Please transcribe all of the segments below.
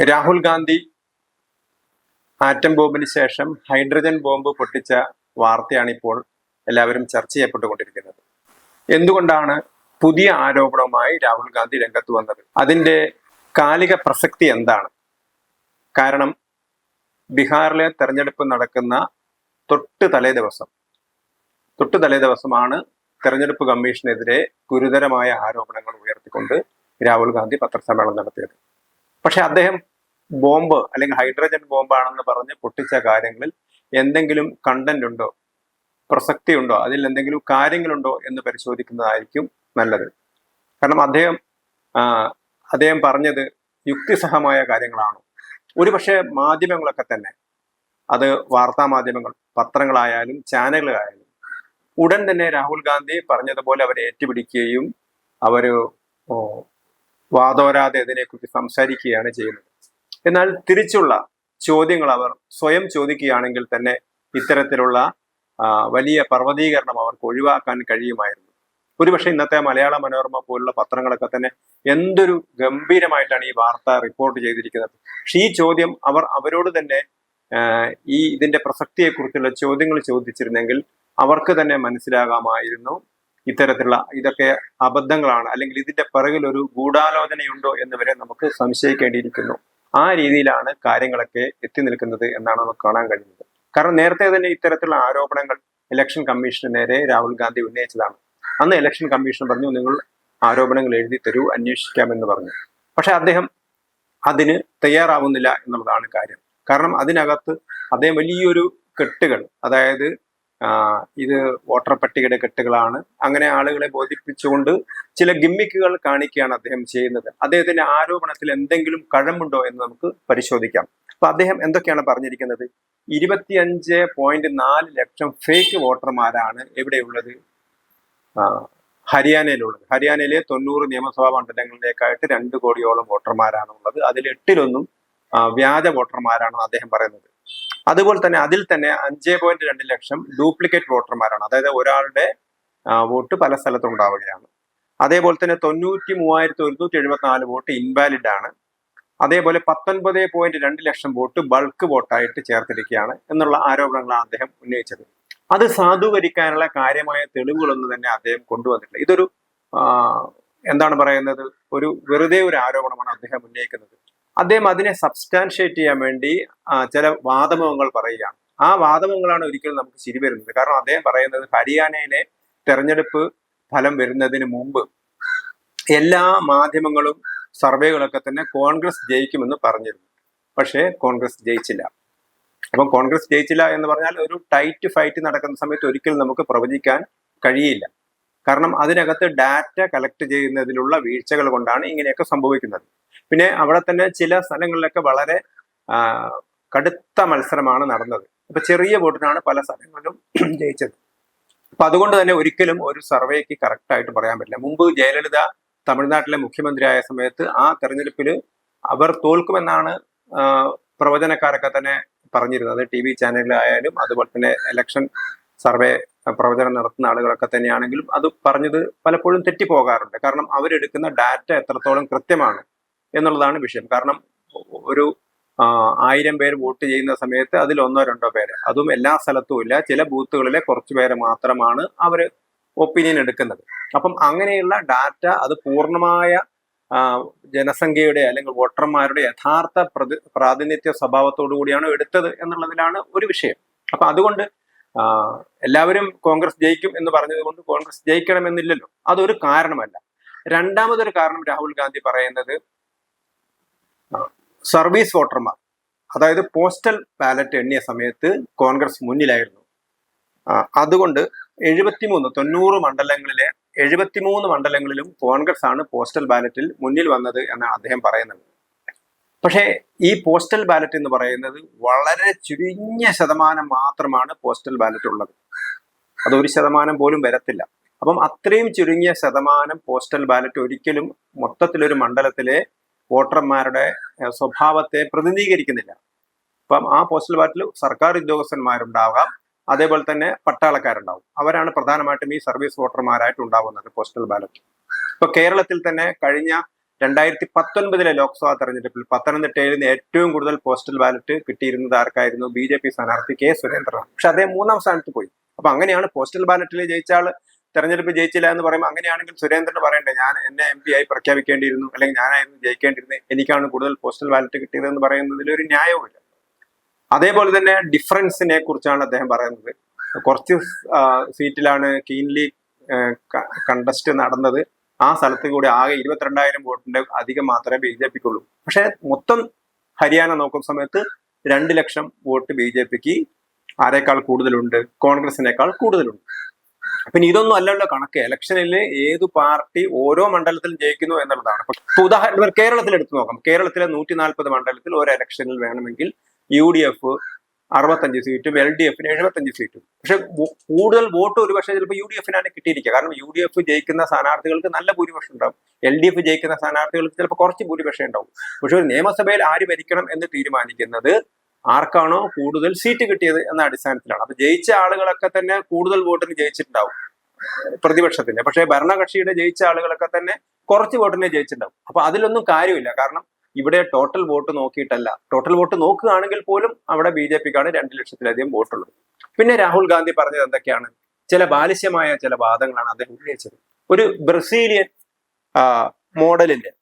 Rahul Gandhi atom ബോംബിന് ശേഷം hydrogen bomb പൊട്ടിച്ച വാർത്തയാണ് ഇപ്പോൾ എല്ലാവരും ചർച്ച ചെയ്യപ്പെട്ടുകൊണ്ടിരിക്കുന്നത്. എന്തുകൊണ്ടാണ് പുതിയ ആരോപണവുമായി രാഹുൽ ഗാന്ധി രംഗത്ത് വന്നത്? അതിന്റെ കാലിക പ്രസക്തി എന്താണ്? കാരണം ബീഹാറിലെ തെരഞ്ഞെടുപ്പ് നടക്കുന്ന തൊട്ട് തലേ ദിവസമാണ് തെരഞ്ഞെടുപ്പ് കമ്മീഷനെതിരെ ഗുരുതരമായ ആരോപണങ്ങൾ ഉയർത്തിക്കൊണ്ട് രാഹുൽ ഗാന്ധി പത്രസമ്മേളനം നടത്തിയത്. പക്ഷെ അദ്ദേഹം ബോംബ് അല്ലെങ്കിൽ ഹൈഡ്രജൻ ബോംബാണെന്ന് പറഞ്ഞ് പൊട്ടിച്ച കാര്യങ്ങളിൽ എന്തെങ്കിലും കണ്ടന്റ് ഉണ്ടോ, പ്രസക്തി ഉണ്ടോ, അതിൽ എന്തെങ്കിലും കാര്യങ്ങളുണ്ടോ എന്ന് പരിശോധിക്കുന്നതായിരിക്കും നല്ലത്. കാരണം അദ്ദേഹം പറഞ്ഞത് യുക്തിസഹമായ കാര്യങ്ങളാണോ? ഒരുപക്ഷെ മാധ്യമങ്ങളൊക്കെ തന്നെ, അത് വാർത്താ മാധ്യമങ്ങൾ, പത്രങ്ങളായാലും ചാനലുകളായാലും ഉടൻ തന്നെ രാഹുൽ ഗാന്ധി പറഞ്ഞതുപോലെ അവരെ ഏറ്റുപിടിക്കുകയും അവര് വാദോരാതെ ഇതിനെക്കുറിച്ച് സംസാരിക്കുകയാണ് ചെയ്യുന്നത്. എന്നാൽ തിരിച്ചുള്ള ചോദ്യങ്ങൾ അവർ സ്വയം ചോദിക്കുകയാണെങ്കിൽ തന്നെ ഇത്തരത്തിലുള്ള വലിയ പർവ്വതീകരണം അവർക്ക് ഒഴിവാക്കാൻ കഴിയുമായിരുന്നു. ഒരുപക്ഷെ ഇന്നത്തെ മലയാള മനോരമ പോലുള്ള പത്രങ്ങളൊക്കെ തന്നെ എന്തൊരു ഗംഭീരമായിട്ടാണ് ഈ വാർത്ത റിപ്പോർട്ട് ചെയ്തിരിക്കുന്നത്. പക്ഷെ ഈ ചോദ്യം അവരോട് തന്നെ ഇതിന്റെ പ്രസക്തിയെക്കുറിച്ചുള്ള ചോദ്യങ്ങൾ ചോദിച്ചിരുന്നെങ്കിൽ അവർക്ക് തന്നെ മനസ്സിലാകാമായിരുന്നു ഇത്തരത്തിലുള്ള ഇതൊക്കെ അബദ്ധങ്ങളാണ്, അല്ലെങ്കിൽ ഇതിന്റെ പിറകിൽ ഒരു ഗൂഢാലോചനയുണ്ടോ എന്ന് വരെ നമുക്ക് സംശയിക്കേണ്ടിയിരിക്കുന്നു. ആ രീതിയിലാണ് കാര്യങ്ങളൊക്കെ എത്തി നിൽക്കുന്നത് എന്നാണ് നമുക്ക് കാണാൻ കഴിയുന്നത്. കാരണം നേരത്തെ തന്നെ ഇത്തരത്തിലുള്ള ആരോപണങ്ങൾ ഇലക്ഷൻ കമ്മീഷന് നേരെ രാഹുൽ ഗാന്ധി ഉന്നയിച്ചതാണ്. അന്ന് ഇലക്ഷൻ കമ്മീഷൻ പറഞ്ഞു, നിങ്ങൾ ആരോപണങ്ങൾ എഴുതി തരൂ, അന്വേഷിക്കാമെന്ന് പറഞ്ഞു. പക്ഷെ അദ്ദേഹം അതിന് തയ്യാറാവുന്നില്ല എന്നുള്ളതാണ് കാര്യം. കാരണം അതിനകത്ത് അദ്ദേഹം വലിയൊരു കെട്ടുകൾ, അതായത് ഇത് വോട്ടർ പട്ടികയുടെ കെട്ടുകളാണ്, അങ്ങനെ ആളുകളെ ബോധിപ്പിച്ചുകൊണ്ട് ചില ഗിമ്മിക്കുകൾ കാണിക്കുകയാണ് അദ്ദേഹം ചെയ്യുന്നത്. അദ്ദേഹത്തിന്റെ ആരോപണത്തിൽ എന്തെങ്കിലും കഴമ്പുണ്ടോ എന്ന് നമുക്ക് പരിശോധിക്കാം. അപ്പൊ അദ്ദേഹം എന്തൊക്കെയാണ് പറഞ്ഞിരിക്കുന്നത്? 25.4 ലക്ഷം ഫേക്ക് വോട്ടർമാരാണ് എവിടെയുള്ളത്? ഹരിയാനയിലുള്ളത്. ഹരിയാനയിലെ 90 നിയമസഭാ മണ്ഡലങ്ങളിലേക്കായിട്ട് 2 കോടിയോളം വോട്ടർമാരാണ് ഉള്ളത്. അതിൽ 8-1 വ്യാജ വോട്ടർമാരാണ് അദ്ദേഹം പറയുന്നത്. അതുപോലെ തന്നെ അതിൽ തന്നെ 5.2 ലക്ഷം ഡ്യൂപ്ലിക്കേറ്റ് വോട്ടർമാരാണ്, അതായത് ഒരാളുടെ വോട്ട് പല സ്ഥലത്തും ഉണ്ടാവുകയാണ്. അതേപോലെ തന്നെ 93,174 വോട്ട് ഇൻവാലിഡ് ആണ്. അതേപോലെ 19.2 ലക്ഷം വോട്ട് ബൾക്ക് വോട്ടായിട്ട് ചേർത്തിരിക്കുകയാണ് എന്നുള്ള ആരോപണങ്ങളാണ് അദ്ദേഹം ഉന്നയിച്ചത്. അത് സാധൂകരിക്കാനുള്ള കാര്യമായ തെളിവുകളൊന്നും തന്നെ അദ്ദേഹം കൊണ്ടുവന്നിട്ടില്ല. ഇതൊരു എന്താണ് പറയുന്നത്, വെറുതെ ഒരു ആരോപണമാണ് അദ്ദേഹം ഉന്നയിക്കുന്നത്. അദ്ദേഹം അതിനെ സബ്സ്റ്റാൻഷിയേറ്റ് ചെയ്യാൻ വേണ്ടി ചില വാദമുഖങ്ങൾ പറയുകയാണ്. ആ വാദമുഖങ്ങളാണ് ഒരിക്കലും നമുക്ക് ശരി വരുന്നത്. കാരണം അദ്ദേഹം പറയുന്നത് ഹരിയാനയിലെ തെരഞ്ഞെടുപ്പ് ഫലം വരുന്നതിന് മുമ്പ് എല്ലാ മാധ്യമങ്ങളും സർവേകളൊക്കെ തന്നെ കോൺഗ്രസ് ജയിക്കുമെന്ന് പറഞ്ഞിരുന്നു. പക്ഷേ കോൺഗ്രസ് ജയിച്ചില്ല. അപ്പം കോൺഗ്രസ് ജയിച്ചില്ല എന്ന് പറഞ്ഞാൽ ഒരു ടൈറ്റ് ഫൈറ്റ് നടക്കുന്ന സമയത്ത് ഒരിക്കലും നമുക്ക് പ്രവചിക്കാൻ കഴിയില്ല. കാരണം അതിനകത്ത് ഡാറ്റ കളക്ട് ചെയ്യുന്നതിലുള്ള വീഴ്ചകൾ കൊണ്ടാണ് ഇങ്ങനെയൊക്കെ സംഭവിക്കുന്നത്. പിന്നെ അവിടെ തന്നെ ചില സ്ഥലങ്ങളിലൊക്കെ വളരെ കടുത്ത മത്സരമാണ് നടന്നത്. അപ്പൊ ചെറിയ വോട്ടിനാണ് പല സ്ഥലങ്ങളിലും ജയിച്ചത്. അപ്പൊ അതുകൊണ്ട് തന്നെ ഒരിക്കലും ഒരു സർവേക്ക് കറക്റ്റ് ആയിട്ട് പറയാൻ പറ്റില്ല. മുമ്പ് ജയലളിത തമിഴ്നാട്ടിലെ മുഖ്യമന്ത്രിയായ സമയത്ത് ആ തെരഞ്ഞെടുപ്പിൽ അവർ തോൽക്കുമെന്നാണ് പ്രവചനക്കാരൊക്കെ തന്നെ പറഞ്ഞിരുന്നത്. TV ചാനലിലായാലും അതുപോലെ തന്നെ ഇലക്ഷൻ സർവേ പ്രവചനം നടത്തുന്ന ആളുകളൊക്കെ തന്നെയാണെങ്കിലും അത് പറഞ്ഞത് പലപ്പോഴും തെറ്റിപ്പോകാറുണ്ട്. കാരണം അവരെടുക്കുന്ന ഡാറ്റ എത്രത്തോളം കൃത്യമാണ് എന്നുള്ളതാണ് വിഷയം. കാരണം ഒരു 1000 പേര് വോട്ട് ചെയ്യുന്ന സമയത്ത് അതിൽ 1-2 പേര്, അതും എല്ലാ സ്ഥലത്തും ഇല്ല, ചില ബൂത്തുകളിലെ കുറച്ചു പേര് മാത്രമാണ് അവർ ഒപ്പീനിയൻ എടുക്കുന്നത്. അപ്പം അങ്ങനെയുള്ള ഡാറ്റ അത് പൂർണ്ണമായ ജനസംഖ്യയുടെ അല്ലെങ്കിൽ വോട്ടർമാരുടെ യഥാർത്ഥ പ്രാതിനിധ്യ സ്വഭാവത്തോടു കൂടിയാണ് എടുത്തത് എന്നുള്ളതിലാണ് ഒരു വിഷയം. അപ്പൊ അതുകൊണ്ട് എല്ലാവരും കോൺഗ്രസ് ജയിക്കും എന്ന് പറഞ്ഞത് കൊണ്ട് കോൺഗ്രസ് ജയിക്കണമെന്നില്ലല്ലോ, അതൊരു കാരണമല്ല. രണ്ടാമതൊരു കാരണം രാഹുൽ ഗാന്ധി പറയുന്നത് സർവീസ് വോട്ടർമാർ, അതായത് പോസ്റ്റൽ ബാലറ്റ് എണ്ണിയ സമയത്ത് കോൺഗ്രസ് മുന്നിലായിരുന്നു. അതുകൊണ്ട് 90 മണ്ഡലങ്ങളിലെ 73 മണ്ഡലങ്ങളിലും കോൺഗ്രസ് ആണ് പോസ്റ്റൽ ബാലറ്റിൽ മുന്നിൽ വന്നത് എന്നാണ് അദ്ദേഹം പറയുന്നത്. പക്ഷേ ഈ പോസ്റ്റൽ ബാലറ്റ് എന്ന് പറയുന്നത് വളരെ ചുരുങ്ങിയ ശതമാനം മാത്രമാണ് പോസ്റ്റൽ ബാലറ്റ് ഉള്ളത്. അത് 1% പോലും വരത്തില്ല. അപ്പം അത്രയും ചുരുങ്ങിയ ശതമാനം പോസ്റ്റൽ ബാലറ്റ് ഒരിക്കലും മൊത്തത്തിലൊരു മണ്ഡലത്തിലെ വോട്ടർമാരുടെ സ്വഭാവത്തെ പ്രതിനിധീകരിക്കുന്നില്ല. അപ്പം ആ പോസ്റ്റൽ ബാലറ്റിൽ സർക്കാർ ഉദ്യോഗസ്ഥന്മാരുണ്ടാകാം, അതേപോലെ തന്നെ പട്ടാളക്കാരുണ്ടാവും. അവരാണ് പ്രധാനമായിട്ടും ഈ സർവീസ് വോട്ടർമാരായിട്ട് ഉണ്ടാവുന്നത് പോസ്റ്റൽ ബാലറ്റ്. ഇപ്പൊ കേരളത്തിൽ തന്നെ കഴിഞ്ഞ 2019 ലോക്സഭാ തെരഞ്ഞെടുപ്പിൽ പത്തനംതിട്ടയിൽ നിന്ന് ഏറ്റവും കൂടുതൽ പോസ്റ്റൽ ബാലറ്റ് കിട്ടിയിരുന്നത് ആർക്കായിരുന്നു? BJP സ്ഥാനാർത്ഥി കെ സുരേന്ദ്രനാണ്. പക്ഷെ അദ്ദേഹം 3ാം സ്ഥാനത്ത് പോയി. അപ്പൊ അങ്ങനെയാണ് പോസ്റ്റൽ ബാലറ്റിൽ ജയിച്ച ആള് തെരഞ്ഞെടുപ്പ് ജയിച്ചില്ല എന്ന് പറയുമ്പോൾ അങ്ങനെയാണെങ്കിൽ സുരേന്ദ്രന് പറയണ്ടേ ഞാൻ എന്നെ MP ആയി പ്രഖ്യാപിക്കേണ്ടിയിരുന്നു, അല്ലെങ്കിൽ ഞാനായിരുന്നു ജയിക്കേണ്ടിരുന്നത്, എനിക്കാണ് കൂടുതൽ പോസ്റ്റൽ ബാലറ്റ് കിട്ടിയതെന്ന് പറയുന്നതിൽ ഒരു ന്യായവുമില്ല. അതേപോലെ തന്നെ ഡിഫറൻസിനെ കുറിച്ചാണ് അദ്ദേഹം പറയുന്നത്. കുറച്ച് സീറ്റിലാണ് കീൻലി കണ്ടസ്റ്റ് നടന്നത്. ആ സ്ഥലത്ത് കൂടി ആകെ 22,000 വോട്ടിന്റെ അധികം മാത്രമേ BJPക്കുള്ളൂ. പക്ഷെ മൊത്തം ഹരിയാന നോക്കുന്ന സമയത്ത് 2 ലക്ഷം വോട്ട് BJPക്ക് ആരേക്കാൾ കൂടുതലുണ്ട്? കോൺഗ്രസിനേക്കാൾ കൂടുതലുണ്ട്. പിന്നെ ഇതൊന്നും അല്ലല്ലോ കണക്ക്. ഇലക്ഷനിൽ ഏതു പാർട്ടി ഓരോ മണ്ഡലത്തിലും ജയിക്കുന്നു എന്നുള്ളതാണ്. ഇപ്പൊ ഉദാഹരണം കേരളത്തിൽ എടുത്തു നോക്കാം. കേരളത്തിലെ 140 മണ്ഡലത്തിൽ ഒരു ഇലക്ഷനിൽ വേണമെങ്കിൽ UDF 65 സീറ്റും LDFന് 75 സീറ്റും. പക്ഷെ കൂടുതൽ വോട്ട് ഒരു പക്ഷേ ചിലപ്പോൾ UDFനാണ് കിട്ടിയിരിക്കുക. കാരണം UDF ജയിക്കുന്ന സ്ഥാനാർത്ഥികൾക്ക് നല്ല ഭൂരിപക്ഷം ഉണ്ടാവും, LDF ജയിക്കുന്ന സ്ഥാനാർത്ഥികൾക്ക് ചിലപ്പോൾ കുറച്ച് ഭൂരിപക്ഷം ഉണ്ടാവും. പക്ഷെ ഒരു നിയമസഭയിൽ ആര് ഭരിക്കണം എന്ന് തീരുമാനിക്കുന്നത് ആർക്കാണോ കൂടുതൽ സീറ്റ് കിട്ടിയത് എന്ന അടിസ്ഥാനത്തിലാണ്. അപ്പൊ ജയിച്ച ആളുകളൊക്കെ തന്നെ കൂടുതൽ വോട്ടിന് ജയിച്ചിട്ടുണ്ടാവും പ്രതിപക്ഷത്തിന്റെ. പക്ഷേ ഭരണകക്ഷിയുടെ ജയിച്ച ആളുകളൊക്കെ തന്നെ കുറച്ച് വോട്ടിനെ ജയിച്ചിട്ടുണ്ടാവും. അപ്പൊ അതിലൊന്നും കാര്യമില്ല. കാരണം ഇവിടെ ടോട്ടൽ വോട്ട് നോക്കിയിട്ടല്ല. ടോട്ടൽ വോട്ട് നോക്കുകയാണെങ്കിൽ പോലും അവിടെ BJPക്കാണ് 2 ലക്ഷത്തിലധികം വോട്ടുള്ളത്. പിന്നെ രാഹുൽ ഗാന്ധി പറഞ്ഞത് എന്തൊക്കെയാണ്? ചില ബാലിശ്യമായ ചില വാദങ്ങളാണ് അദ്ദേഹം ഉന്നയിച്ചത്. ഒരു ബ്രസീലിയൻ മോഡലിന്റെ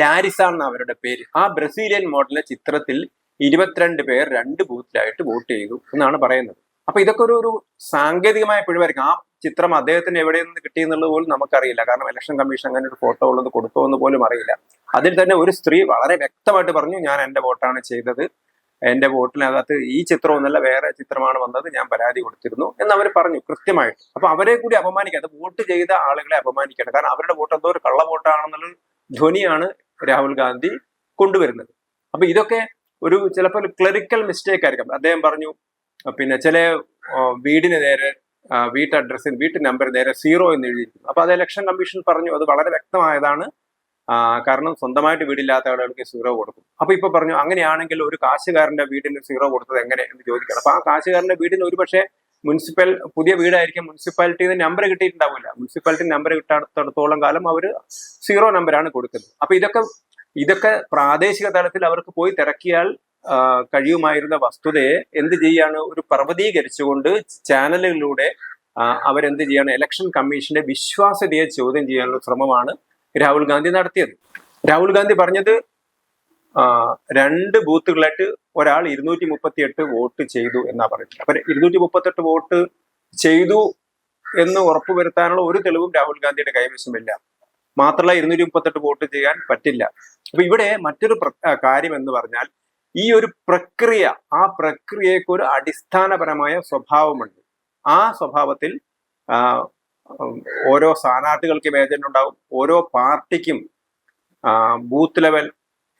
ലാരിസ എന്ന അവരുടെ പേര്, ആ ബ്രസീലിയൻ മോഡലിന്റെ ചിത്രത്തിൽ 22 പേർ 2 ബൂത്തിലായിട്ട് വോട്ട് ചെയ്തു എന്നാണ് പറയുന്നത്. അപ്പൊ ഇതൊക്കെ ഒരു സാങ്കേതികമായ പിഴവായിരിക്കും. ആ ചിത്രം അദ്ദേഹത്തിന് എവിടെ നിന്ന് കിട്ടിയെന്നുള്ളത് പോലും നമുക്കറിയില്ല. കാരണം ഇലക്ഷൻ കമ്മീഷൻ അങ്ങനെ ഒരു ഫോട്ടോ ഉള്ളത് കൊടുത്തോ എന്ന് പോലും അറിയില്ല. അതിൽ തന്നെ ഒരു സ്ത്രീ വളരെ വ്യക്തമായിട്ട് പറഞ്ഞു, ഞാൻ എന്റെ വോട്ടാണ് ചെയ്തത്, എന്റെ വോട്ടിനകത്ത് ഈ ചിത്രമൊന്നുമല്ല വേറെ ചിത്രമാണ് വന്നത്, ഞാൻ പരാതി കൊടുത്തിരുന്നു എന്ന് അവർ പറഞ്ഞു കൃത്യമായിട്ട്. അപ്പൊ അവരെ കൂടി അപമാനിക്കാതെ വോട്ട് ചെയ്ത ആളുകളെ അപമാനിക്കണം. കാരണം അവരുടെ വോട്ട് എന്തോ ഒരു കള്ള വോട്ടാണെന്നുള്ള ധ്വനിയാണ് രാഹുൽ ഗാന്ധി കൊണ്ടുവരുന്നത്. അപ്പൊ ഇതൊക്കെ ചിലപ്പോൾ ഒരു ക്ലറിക്കൽ മിസ്റ്റേക്ക് ആയിരിക്കും. അദ്ദേഹം പറഞ്ഞു പിന്നെ ചില വീടിന് നേരെ വീട്ട് നമ്പർ നേരെ 0 എന്ന് എഴുതിയിരിക്കുന്നു. അപ്പൊ അത് ഇലക്ഷൻ കമ്മീഷൻ പറഞ്ഞു അത് വളരെ വ്യക്തമായതാണ്, കാരണം സ്വന്തമായിട്ട് വീടില്ലാത്ത ആളുകൾക്ക് 0 കൊടുക്കും. അപ്പൊ ഇപ്പൊ പറഞ്ഞു അങ്ങനെയാണെങ്കിൽ ഒരു കാശുകാരന്റെ വീടിന് 0 കൊടുത്തത് എങ്ങനെ എന്ന് ചോദിക്കണം. അപ്പൊ ആ കാശുകാരന്റെ വീടിന് ഒരു പക്ഷേ പുതിയ വീടായിരിക്കും, മുനിസിപ്പാലിറ്റിന്ന് നമ്പർ കിട്ടിയിട്ടുണ്ടാവില്ല. മുനിസിപ്പാലിറ്റി നമ്പർ കിട്ടാത്തടത്തോളം കാലം അവർ 0 നമ്പറാണ് കൊടുക്കുന്നത്. അപ്പൊ ഇതൊക്കെ പ്രാദേശിക തലത്തിൽ അവർക്ക് പോയി തിരക്കിയാൽ കഴിയുമായിരുന്ന വസ്തുതയെ എന്ത് ചെയ്യാണ്? ഒരു പർവ്വതീകരിച്ചുകൊണ്ട് ചാനലുകളിലൂടെ അവരെന്ത് ചെയ്യാണ്? ഇലക്ഷൻ കമ്മീഷന്റെ വിശ്വാസ്യതയെ ചോദ്യം ചെയ്യാനുള്ള ശ്രമമാണ് രാഹുൽ ഗാന്ധി നടത്തിയത്. രാഹുൽ ഗാന്ധി പറഞ്ഞത് 2 ബൂത്തുകളായിട്ട് ഒരാൾ 238 വോട്ട് ചെയ്തു എന്നാ പറയുന്നത്. അപ്പൊ 238 വോട്ട് ചെയ്തു എന്ന് ഉറപ്പുവരുത്താനുള്ള ഒരു തെളിവും രാഹുൽ ഗാന്ധിയുടെ കൈവശമില്ല. മാത്രമല്ല 238 വോട്ട് ചെയ്യാൻ പറ്റില്ല. അപ്പൊ ഇവിടെ മറ്റൊരു കാര്യം എന്ന് പറഞ്ഞാൽ ഈ ഒരു പ്രക്രിയ, ആ പ്രക്രിയക്ക് ഒരു അടിസ്ഥാനപരമായ സ്വഭാവമുണ്ട്. ആ സ്വഭാവത്തിൽ ഓരോ സ്ഥാനാർത്ഥികൾക്കും ഏജന്റ് ഉണ്ടാവും, ഓരോ പാർട്ടിക്കും ബൂത്ത് ലെവൽ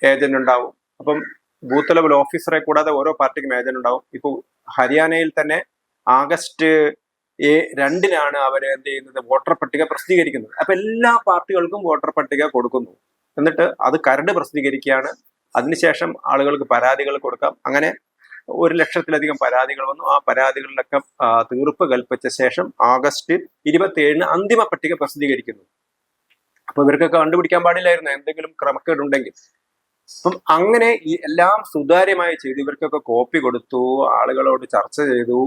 ഏജന്റ് ഉണ്ടാവും. അപ്പം ബൂത്ത് ലെവൽ ഓഫീസറെ കൂടാതെ ഓരോ പാർട്ടിക്കും ഏജന്റ് ഉണ്ടാവും. ഇപ്പൊ ഹരിയാനയിൽ തന്നെ ആഗസ്റ്റ് 2-നാണ് അവർ എന്ത് ചെയ്യുന്നത്? വോട്ടർ പട്ടിക പ്രസിദ്ധീകരിക്കുന്നത്. അപ്പൊ എല്ലാ പാർട്ടികൾക്കും വോട്ടർ പട്ടിക കൊടുക്കുന്നു. എന്നിട്ട് അത് കരട് പ്രസിദ്ധീകരിക്കുകയാണ്. അതിനുശേഷം ആളുകൾക്ക് പരാതികൾ കൊടുക്കാം. അങ്ങനെ 1 ലക്ഷത്തിലധികം പരാതികൾ വന്നു. ആ പരാതികളിലൊക്കെ തീർപ്പ് കൽപ്പിച്ച ശേഷം ആഗസ്റ്റ് 27-ന് അന്തിമ പട്ടിക പ്രസിദ്ധീകരിക്കുന്നു. അപ്പൊ ഇവർക്കൊക്കെ കണ്ടുപിടിക്കാൻ പാടില്ലായിരുന്നു എന്തെങ്കിലും ക്രമക്കേടുണ്ടെങ്കിൽ. അപ്പം അങ്ങനെ എല്ലാം സുതാര്യമായി ചെയ്തു. ഇവർക്കൊക്കെ കോപ്പി കൊടുത്തു, ആളുകളോട് ചർച്ച ചെയ്തു.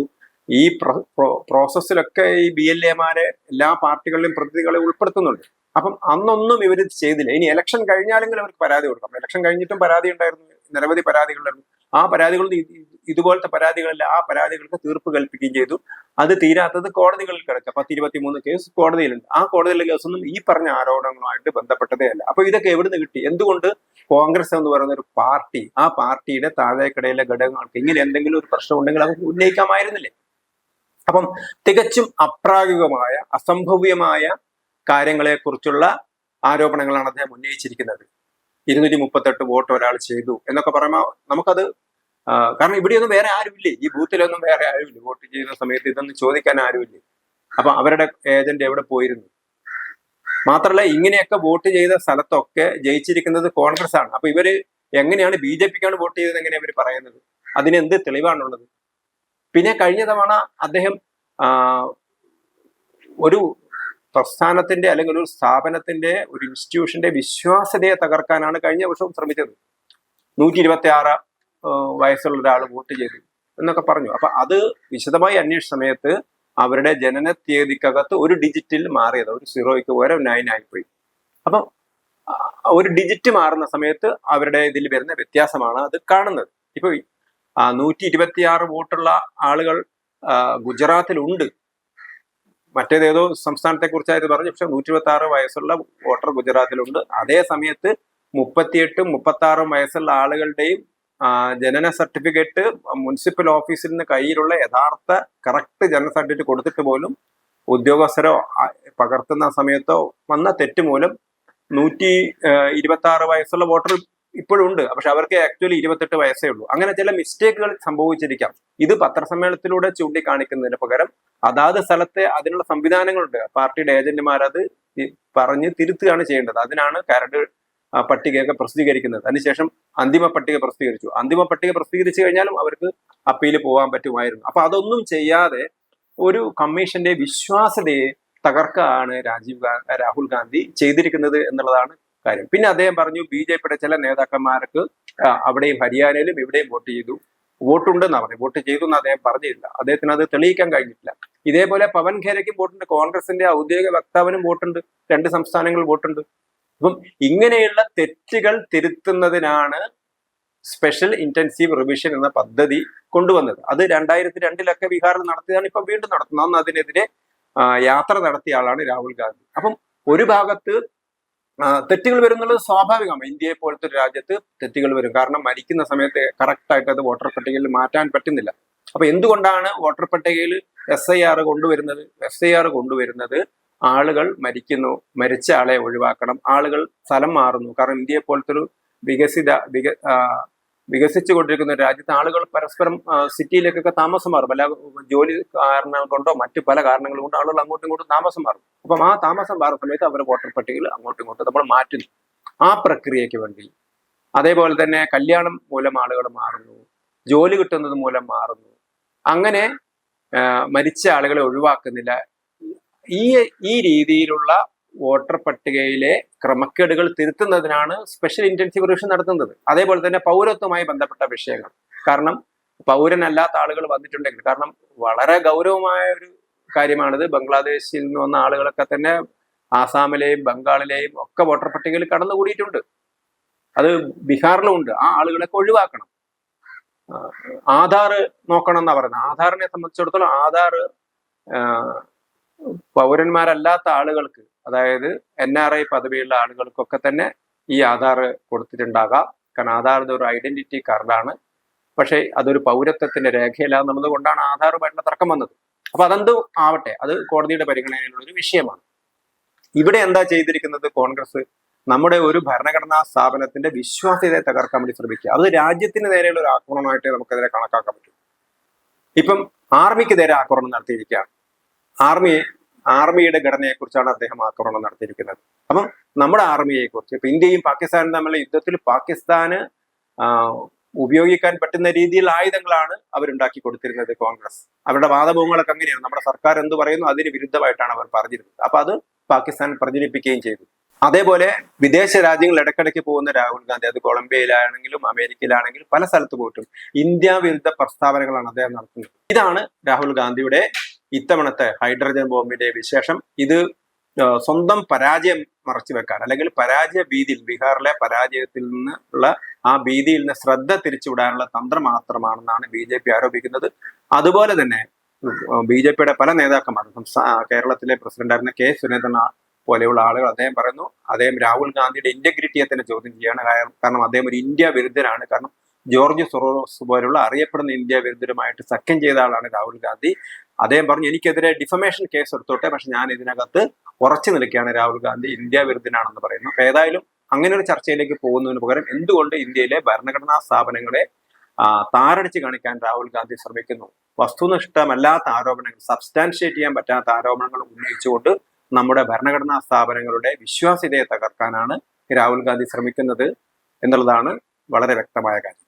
ഈ പ്രോസസ്സിലൊക്കെ ഈ BLA-മാരെ എല്ലാ പാർട്ടികളിലും പ്രതിനിധികളെ ഉൾപ്പെടുത്തുന്നുണ്ട്. അപ്പം അന്നൊന്നും ഇവർ ചെയ്തില്ല. ഇനി ഇലക്ഷൻ കഴിഞ്ഞാലെങ്കിലും അവർക്ക് പരാതി കൊടുക്കാം. ഇലക്ഷൻ കഴിഞ്ഞിട്ടും പരാതി ഉണ്ടായിരുന്നു, നിരവധി പരാതികളുണ്ടായിരുന്നു. ആ പരാതികൾ ഇതുപോലത്തെ പരാതികളില്ല. ആ പരാതികൾക്ക് തീർപ്പ് കൽപ്പിക്കുകയും ചെയ്തു. അത് തീരാത്തത് കോടതികളിൽ കിടക്കുക. 1023 കേസ് കോടതിയിലുണ്ട്. ആ കോടതിയിലെ കേസൊന്നും ഈ പറഞ്ഞ ആരോപണങ്ങളുമായിട്ട് ബന്ധപ്പെട്ടതേ അല്ല. അപ്പൊ ഇതൊക്കെ എവിടുന്ന് കിട്ടി? എന്തുകൊണ്ട് കോൺഗ്രസ് എന്ന് പറയുന്ന ഒരു പാർട്ടി, ആ പാർട്ടിയുടെ താഴേക്കിടയിലെ ഘടകങ്ങൾക്ക് ഇങ്ങനെ എന്തെങ്കിലും ഒരു പ്രശ്നം ഉണ്ടെങ്കിൽ അത് ഉന്നയിക്കാമായിരുന്നില്ലേ? അപ്പം തികച്ചും അപ്രായോഗികമായ അസംഭവ്യമായ കാര്യങ്ങളെ കുറിച്ചുള്ള ആരോപണങ്ങളാണ് അദ്ദേഹം ഉന്നയിച്ചിരിക്കുന്നത്. 238 വോട്ട് ഒരാൾ ചെയ്തു എന്നൊക്കെ പറയുമ്പോൾ നമുക്കത് കാരണം ഇവിടെയൊന്നും വേറെ ആരുമില്ലേ, ഈ ബൂത്തിലൊന്നും വേറെ ആരുമില്ല. വോട്ട് ചെയ്യുന്ന സമയത്ത് ഇതൊന്നും ചോദിക്കാൻ ആരുമില്ലേ. അപ്പൊ അവരുടെ ഏജന്റ് എവിടെ പോയിരുന്നു? മാത്രമല്ല ഇങ്ങനെയൊക്കെ വോട്ട് ചെയ്ത സ്ഥലത്തൊക്കെ ജയിച്ചിരിക്കുന്നത് കോൺഗ്രസ് ആണ്. അപ്പൊ ഇവര് എങ്ങനെയാണ് BJPക്കാണ് വോട്ട് ചെയ്തത് എങ്ങനെയാണ് ഇവർ പറയുന്നത്? അതിനെന്ത് തെളിവാണുള്ളത്? പിന്നെ കഴിഞ്ഞ തവണ അദ്ദേഹം ഒരു പ്രസ്ഥാനത്തിന്റെ അല്ലെങ്കിൽ ഒരു സ്ഥാപനത്തിന്റെ ഒരു ഇൻസ്റ്റിറ്റ്യൂഷന്റെ വിശ്വാസ്യതയെ തകർക്കാനാണ് കഴിഞ്ഞ വർഷവും ശ്രമിച്ചത്. 126 വയസ്സുള്ള ഒരാൾ വോട്ട് ചെയ്തു എന്നൊക്കെ പറഞ്ഞു. അപ്പൊ അത് വിശദമായി അന്വേഷിച്ച സമയത്ത് അവരുടെ ജനന തീയതിക്കകത്ത് ഒരു ഡിജിറ്റിൽ മാറിയത്, ഒരു 0ക്ക് പകരം 9 ആയിപ്പോയി. അപ്പം ഒരു ഡിജിറ്റ് മാറുന്ന സമയത്ത് അവരുടെ ഇതിൽ വരുന്ന വ്യത്യാസമാണ് അത് കാണുന്നത്. ഇപ്പൊ 126 വോട്ടുള്ള ആളുകൾ ഗുജറാത്തിലുണ്ട്, മറ്റേതേതോ സംസ്ഥാനത്തെ കുറിച്ചായത് പറഞ്ഞു. പക്ഷെ 126 വയസ്സുള്ള വോട്ടർ ഗുജറാത്തിലുണ്ട്. അതേ സമയത്ത് 38, 36 വയസ്സുള്ള ആളുകളുടെയും ജനന സർട്ടിഫിക്കറ്റ് മുനിസിപ്പൽ ഓഫീസിൽ നിന്ന് കയ്യിലുള്ള യഥാർത്ഥ കറക്റ്റ് ജനന സർട്ടിഫിക്കറ്റ് കൊടുത്തിട്ട് പോലും ഉദ്യോഗസ്ഥരോ പകർത്തുന്ന സമയത്തോ വന്ന തെറ്റ് മൂലം 126 വയസ്സുള്ള വോട്ടർ ഇപ്പോഴും ഉണ്ട്. പക്ഷെ അവർക്ക് ആക്ച്വലി 28 വയസ്സേ ഉള്ളൂ. അങ്ങനെ ചില മിസ്റ്റേക്കുകൾ സംഭവിച്ചിരിക്കാം. ഇത് പത്രസമ്മേളനത്തിലൂടെ ചൂണ്ടിക്കാണിക്കുന്നതിന് പകരം അതാത് സ്ഥലത്തെ അതിനുള്ള സംവിധാനങ്ങളുണ്ട്. പാർട്ടിയുടെ ഏജന്റുമാർ അത് പറഞ്ഞ് തിരുത്തുകയാണ് ചെയ്യേണ്ടത്. അതിനാണ് കരട് പട്ടികയൊക്കെ പ്രസിദ്ധീകരിക്കുന്നത്. അതിനുശേഷം അന്തിമ പട്ടിക പ്രസിദ്ധീകരിച്ചു. അന്തിമ പട്ടിക പ്രസിദ്ധീകരിച്ചു കഴിഞ്ഞാലും അവർക്ക് അപ്പീൽ പോകാൻ പറ്റുമായിരുന്നു. അപ്പൊ അതൊന്നും ചെയ്യാതെ ഒരു കമ്മീഷന്റെ വിശ്വാസ്യതയെ തകർക്കാണ് രാഹുൽ ഗാന്ധി ചെയ്തിരിക്കുന്നത് എന്നുള്ളതാണ് കാര്യം. പിന്നെ അദ്ദേഹം പറഞ്ഞു ബി.ജെ.പിയുടെ ചില നേതാക്കന്മാർക്ക് അവിടെയും ഹരിയാനയിലും ഇവിടെയും വോട്ട് ചെയ്തു, വോട്ടുണ്ടെന്നാ പറഞ്ഞു. വോട്ട് ചെയ്തു എന്ന് അദ്ദേഹം പറഞ്ഞില്ല, അദ്ദേഹത്തിന് അത് തെളിയിക്കാൻ കഴിഞ്ഞിട്ടില്ല. ഇതേപോലെ പവൻ ഖേരയ്ക്കും വോട്ടുണ്ട്, കോൺഗ്രസിന്റെ ഔദ്യോഗിക വക്താവിനും വോട്ടുണ്ട്, 2 സംസ്ഥാനങ്ങളിൽ വോട്ടുണ്ട്. അപ്പം ഇങ്ങനെയുള്ള തെറ്റുകൾ തിരുത്തുന്നതിനാണ് സ്പെഷ്യൽ ഇന്റൻസീവ് റിവിഷൻ എന്ന പദ്ധതി കൊണ്ടുവന്നത്. അത് 2002 ബീഹാറിൽ നടത്തിയതാണ്, ഇപ്പം വീണ്ടും നടത്തുന്നത്. അന്ന് അതിനെതിരെ യാത്ര നടത്തിയ ആളാണ് രാഹുൽ ഗാന്ധി. അപ്പം ഒരു ഭാഗത്ത് തെറ്റുകൾ വരുന്നുള്ളത് സ്വാഭാവികമാണ്. ഇന്ത്യയെ പോലത്തെ ഒരു രാജ്യത്ത് തെറ്റുകൾ വരും. കാരണം മരിക്കുന്ന സമയത്ത് കറക്റ്റായിട്ട് അത് വോട്ടർ പട്ടികയിൽ മാറ്റാൻ പറ്റുന്നില്ല. അപ്പൊ എന്തുകൊണ്ടാണ് വോട്ടർ പട്ടികയിൽ SIR കൊണ്ടുവരുന്നത്? ആളുകൾ മരിക്കുന്നു, മരിച്ച ആളെ ഒഴിവാക്കണം, ആളുകൾ സ്ഥലം മാറുന്നു. കാരണം ഇന്ത്യയെ പോലത്തെ ഒരു വികസിച്ചു കൊണ്ടിരിക്കുന്ന രാജ്യത്ത് ആളുകൾ പരസ്പരം സിറ്റിയിലേക്കൊക്കെ താമസം മാറും. അല്ല ജോലി കാരണങ്ങൾ കൊണ്ടോ മറ്റു പല കാരണങ്ങൾ കൊണ്ടോ ആളുകൾ അങ്ങോട്ടും ഇങ്ങോട്ടും താമസം മാറും. അപ്പം ആ താമസം മാറുന്ന സമയത്ത് അവർ വോട്ടർ പട്ടികയിൽ അങ്ങോട്ടും ഇങ്ങോട്ടും നമ്മൾ മാറ്റുന്നു ആ പ്രക്രിയയ്ക്ക് വേണ്ടി. അതേപോലെ തന്നെ കല്യാണം മൂലം ആളുകൾ മാറുന്നു, ജോലി കിട്ടുന്നത് മൂലം മാറുന്നു. അങ്ങനെ മരിച്ച ആളുകളെ ഒഴിവാക്കുന്നില്ല. ഈ രീതിയിലുള്ള വോട്ടർ പട്ടികയിലെ ക്രമക്കേടുകൾ തിരുത്തുന്നതിനാണ് സ്പെഷ്യൽ ഇന്റൻസീവ് റിവിഷൻ നടത്തുന്നത്. അതേപോലെ തന്നെ പൗരത്വവുമായി ബന്ധപ്പെട്ട വിഷയങ്ങൾ. കാരണം പൗരനല്ലാത്ത ആളുകൾ വന്നിട്ടുണ്ടെങ്കിൽ, കാരണം വളരെ ഗൗരവമായ ഒരു കാര്യമാണിത്. ബംഗ്ലാദേശിൽ നിന്ന് വന്ന ആളുകളൊക്കെ തന്നെ ആസാമിലെയും ബംഗാളിലെയും ഒക്കെ വോട്ടർ പട്ടികയിൽ കടന്നുകൂടിയിട്ടുണ്ട്. അത് ബീഹാറിലും ഉണ്ട്. ആ ആളുകളൊക്കെ ഒഴിവാക്കണം. ആധാർ നോക്കണം എന്നാ പറയുന്നത്. ആധാറിനെ സംബന്ധിച്ചിടത്തോളം ആധാർ പൗരന്മാരല്ലാത്ത ആളുകൾക്ക്, അതായത് NRI പദവിയുള്ള ആളുകൾക്കൊക്കെ തന്നെ ഈ ആധാർ കൊടുത്തിട്ടുണ്ടാകാം. കാരണം ആധാർ ഒരു ഐഡന്റിറ്റി കാർഡാണ്. പക്ഷേ അതൊരു പൗരത്വത്തിന്റെ രേഖയല്ല എന്നുള്ളത് കൊണ്ടാണ് ആധാറുമായിട്ടുള്ള തർക്കം വന്നത്. അപ്പൊ അതെന്ത് ആവട്ടെ, അത് കോടതിയുടെ പരിഗണനയിലുള്ള ഒരു വിഷയമാണ്. ഇവിടെ എന്താ ചെയ്തിരിക്കുന്നത് കോൺഗ്രസ്? നമ്മുടെ ഒരു ഭരണഘടനാ സ്ഥാപനത്തിന്റെ വിശ്വാസ്യതയെ തകർക്കാൻ വേണ്ടി ശ്രമിക്കുക. അത് രാജ്യത്തിന് നേരെയുള്ള ഒരു ആക്രമണമായിട്ട് നമുക്കതിനെ കണക്കാക്കാൻ പറ്റും. ഇപ്പം ആർമിക്ക് നേരെ ആക്രമണം നടത്തിയിരിക്കുകയാണ്. ആർമിയുടെ ഘടനയെക്കുറിച്ചാണ് അദ്ദേഹം ആക്രമണം നടത്തിയിരിക്കുന്നത്. അപ്പം നമ്മുടെ ആർമിയെക്കുറിച്ച്, ഇപ്പൊ ഇന്ത്യയും പാകിസ്ഥാനും തമ്മിലുള്ള യുദ്ധത്തിൽ പാകിസ്ഥാന് ഉപയോഗിക്കാൻ പറ്റുന്ന രീതിയിൽ ആയുധങ്ങളാണ് അവരുണ്ടാക്കി കൊടുത്തിരുന്നത് കോൺഗ്രസ്. അവരുടെ വാദമുഖങ്ങളൊക്കെ അങ്ങനെയാണ്. നമ്മുടെ സർക്കാർ എന്ത് പറയുന്നു അതിന് വിരുദ്ധമായിട്ടാണ് അവർ പറഞ്ഞിരുന്നത്. അപ്പൊ അത് പാകിസ്ഥാൻ പ്രചരിപ്പിക്കുകയും ചെയ്തു. അതേപോലെ വിദേശ രാജ്യങ്ങളിൽ ഇടയ്ക്കിടയ്ക്ക് പോകുന്ന രാഹുൽ ഗാന്ധി, അത് കൊളംബിയയിലാണെങ്കിലും അമേരിക്കയിലാണെങ്കിലും പല സ്ഥലത്ത് പോയിട്ടും ഇന്ത്യ വിരുദ്ധ പ്രസ്താവനകളാണ് അദ്ദേഹം നടത്തുന്നത്. ഇതാണ് രാഹുൽ ഗാന്ധിയുടെ ഇത്തവണത്തെ ഹൈഡ്രജൻ ബോംബിന്റെ വിശേഷം. ഇത് സ്വന്തം പരാജയം മറച്ചു വെക്കാൻ, അല്ലെങ്കിൽ പരാജയ ഭീതിയിൽ, ബീഹാറിലെ പരാജയത്തിൽ നിന്നുള്ള ആ ഭീതിയിൽ നിന്ന് ശ്രദ്ധ തിരിച്ചുവിടാനുള്ള തന്ത്രം മാത്രമാണെന്നാണ് BJP ആരോപിക്കുന്നത്. അതുപോലെ തന്നെ BJPയുടെ പല നേതാക്കന്മാരും, കേരളത്തിലെ പ്രസിഡന്റായിരുന്ന K. സുരേന്ദ്രൻ പോലെയുള്ള ആളുകൾ, അദ്ദേഹം പറയുന്നു അദ്ദേഹം രാഹുൽ ഗാന്ധിയുടെ ഇന്റഗ്രിറ്റിയെ തന്നെ ചോദ്യം ചെയ്യാണ്. കാരണം അദ്ദേഹം ഒരു ഇന്ത്യ വിരുദ്ധനാണ്. കാരണം ജോർജ് സൊറോസ് പോലുള്ള അറിയപ്പെടുന്ന ഇന്ത്യ വിരുദ്ധരുമായിട്ട് സഖ്യം ചെയ്ത ആളാണ് രാഹുൽ ഗാന്ധി. അദ്ദേഹം പറഞ്ഞു എനിക്കെതിരെ ഡിഫമേഷൻ കേസ് എടുത്തോട്ടെ, പക്ഷെ ഞാൻ ഇതിനകത്ത് ഉറച്ചു നിൽക്കുകയാണ്, രാഹുൽ ഗാന്ധി ഇന്ത്യ വിരുദ്ധനാണെന്ന് പറയുന്നു. അപ്പൊ ഏതായാലും അങ്ങനെ ഒരു ചർച്ചയിലേക്ക് പോകുന്നതിന് പകരം എന്തുകൊണ്ട് ഇന്ത്യയിലെ ഭരണഘടനാ സ്ഥാപനങ്ങളെ താറടിച്ച് കാണിക്കാൻ രാഹുൽ ഗാന്ധി ശ്രമിക്കുന്നു? വസ്തുനിഷ്ഠമല്ലാത്ത ആരോപണങ്ങൾ, സബ്സ്റ്റാൻഷിയേറ്റ് ചെയ്യാൻ പറ്റാത്ത ആരോപണങ്ങൾ ഉന്നയിച്ചുകൊണ്ട് നമ്മുടെ ഭരണഘടനാ സ്ഥാപനങ്ങളുടെ വിശ്വാസ്യതയെ തകർക്കാനാണ് രാഹുൽ ഗാന്ധി ശ്രമിക്കുന്നത് എന്നുള്ളതാണ് വളരെ വ്യക്തമായ കാര്യം.